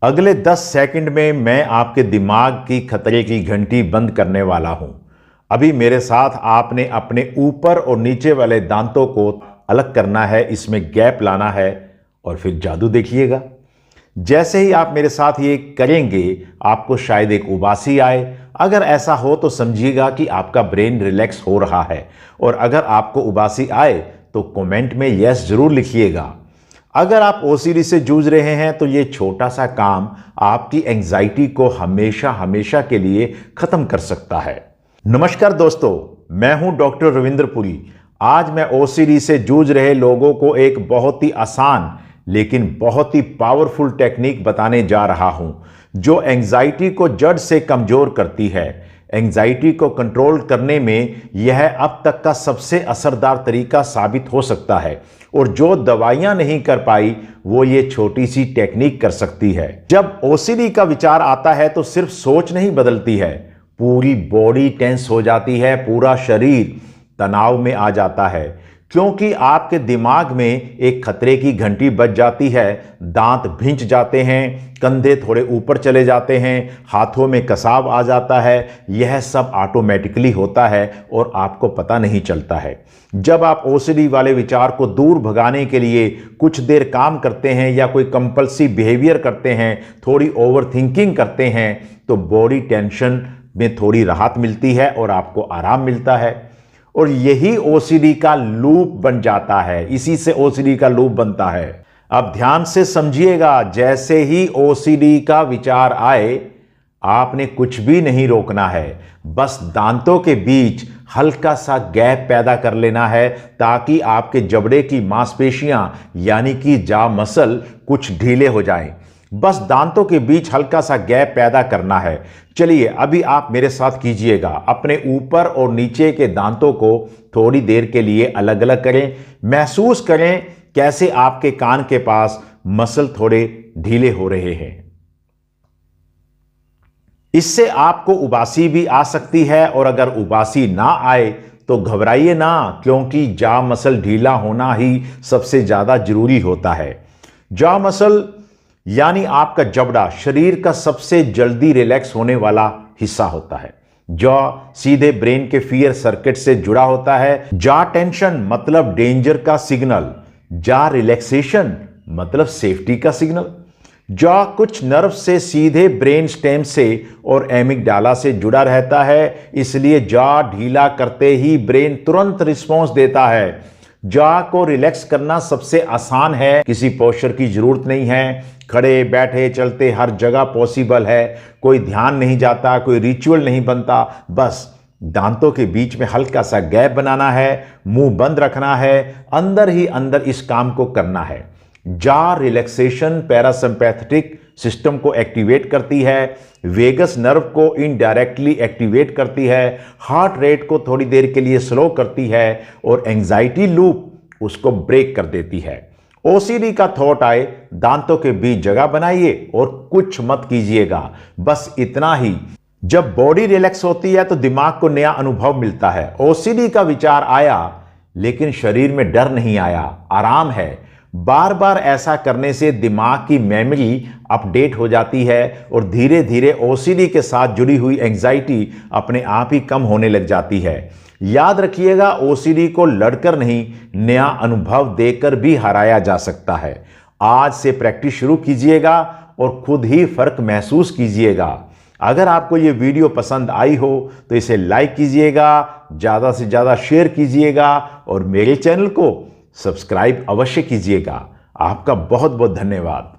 अगले 10 सेकंड में मैं आपके दिमाग की खतरे की घंटी बंद करने वाला हूं। अभी मेरे साथ आपने अपने ऊपर और नीचे वाले दांतों को अलग करना है, इसमें गैप लाना है और फिर जादू देखिएगा। जैसे ही आप मेरे साथ ये करेंगे आपको शायद एक उबासी आए। अगर ऐसा हो तो समझिएगा कि आपका ब्रेन रिलैक्स हो रहा है, और अगर आपको उबासी आए तो कमेंट में यस जरूर लिखिएगा। अगर आप ओसीडी से जूझ रहे हैं तो ये छोटा सा काम आपकी एंजाइटी को हमेशा हमेशा के लिए खत्म कर सकता है। नमस्कार दोस्तों, मैं हूं डॉक्टर रविंद्र पुरी। आज मैं ओसीडी से जूझ रहे लोगों को एक बहुत ही आसान लेकिन बहुत ही पावरफुल टेक्निक बताने जा रहा हूं, जो एंजाइटी को जड़ से कमजोर करती है। एंजाइटी को कंट्रोल करने में यह अब तक का सबसे असरदार तरीका साबित हो सकता है, और जो दवाइयां नहीं कर पाई वो ये छोटी सी टेक्निक कर सकती है। जब ओसीडी का विचार आता है तो सिर्फ सोच नहीं बदलती है, पूरी बॉडी टेंस हो जाती है, पूरा शरीर तनाव में आ जाता है, क्योंकि आपके दिमाग में एक खतरे की घंटी बज जाती है। दांत भिंच जाते हैं, कंधे थोड़े ऊपर चले जाते हैं, हाथों में कसाव आ जाता है। यह सब ऑटोमेटिकली होता है और आपको पता नहीं चलता है। जब आप ओसीडी वाले विचार को दूर भगाने के लिए कुछ देर काम करते हैं या कोई कंपल्सिव बिहेवियर करते हैं, थोड़ी ओवर थिंकिंग करते हैं, तो बॉडी टेंशन में थोड़ी राहत मिलती है और आपको आराम मिलता है। और यही ओसीडी का लूप बन जाता है, इसी से ओसीडी का लूप बनता है। अब ध्यान से समझिएगा, जैसे ही ओसीडी का विचार आए आपने कुछ भी नहीं रोकना है, बस दांतों के बीच हल्का सा गैप पैदा कर लेना है, ताकि आपके जबड़े की मांसपेशियां यानी कि जॉ मसल कुछ ढीले हो जाएं। बस दांतों के बीच हल्का सा गैप पैदा करना है। चलिए अभी आप मेरे साथ कीजिएगा। अपने ऊपर और नीचे के दांतों को थोड़ी देर के लिए अलग अलग करें। महसूस करें कैसे आपके कान के पास मसल थोड़े ढीले हो रहे हैं। इससे आपको उबासी भी आ सकती है, और अगर उबासी ना आए तो घबराइए ना, क्योंकि जॉ मसल ढीला होना ही सबसे ज्यादा जरूरी होता है। जॉ मसल यानी आपका जबड़ा शरीर का सबसे जल्दी रिलैक्स होने वाला हिस्सा होता है। जॉ सीधे ब्रेन के फियर सर्किट से जुड़ा होता है। जॉ टेंशन मतलब डेंजर का सिग्नल, जॉ रिलैक्सेशन मतलब सेफ्टी का सिग्नल। जॉ कुछ नर्व से सीधे ब्रेन स्टेम से और एमिगडाला से जुड़ा रहता है, इसलिए जॉ ढीला करते ही ब्रेन तुरंत रिस्पॉन्स देता है। जॉ को रिलैक्स करना सबसे आसान है, किसी पोस्चर की जरूरत नहीं है। खड़े बैठे चलते हर जगह पॉसिबल है, कोई ध्यान नहीं जाता, कोई रिचुअल नहीं बनता। बस दांतों के बीच में हल्का सा गैप बनाना है, मुंह बंद रखना है, अंदर ही अंदर इस काम को करना है। जॉ रिलैक्सेशन पैरासिम्पैथेटिक सिस्टम को एक्टिवेट करती है, वेगस नर्व को इनडायरेक्टली एक्टिवेट करती है, हार्ट रेट को थोड़ी देर के लिए स्लो करती है, और एंजाइटी लूप उसको ब्रेक कर देती है। ओसीडी का थॉट आए, दांतों के बीच जगह बनाइए और कुछ मत कीजिएगा, बस इतना ही। जब बॉडी रिलैक्स होती है तो दिमाग को नया अनुभव मिलता है। ओसीडी का विचार आया लेकिन शरीर में डर नहीं आया, आराम है। बार बार ऐसा करने से दिमाग की मेमोरी अपडेट हो जाती है, और धीरे धीरे ओसीडी के साथ जुड़ी हुई एंजाइटी अपने आप ही कम होने लग जाती है। याद रखिएगा, ओसीडी को लड़कर नहीं, नया अनुभव देकर भी हराया जा सकता है। आज से प्रैक्टिस शुरू कीजिएगा और खुद ही फर्क महसूस कीजिएगा। अगर आपको ये वीडियो पसंद आई हो तो इसे लाइक कीजिएगा, ज़्यादा से ज़्यादा शेयर कीजिएगा, और मेरे चैनल को सब्सक्राइब अवश्य कीजिएगा। आपका बहुत बहुत धन्यवाद।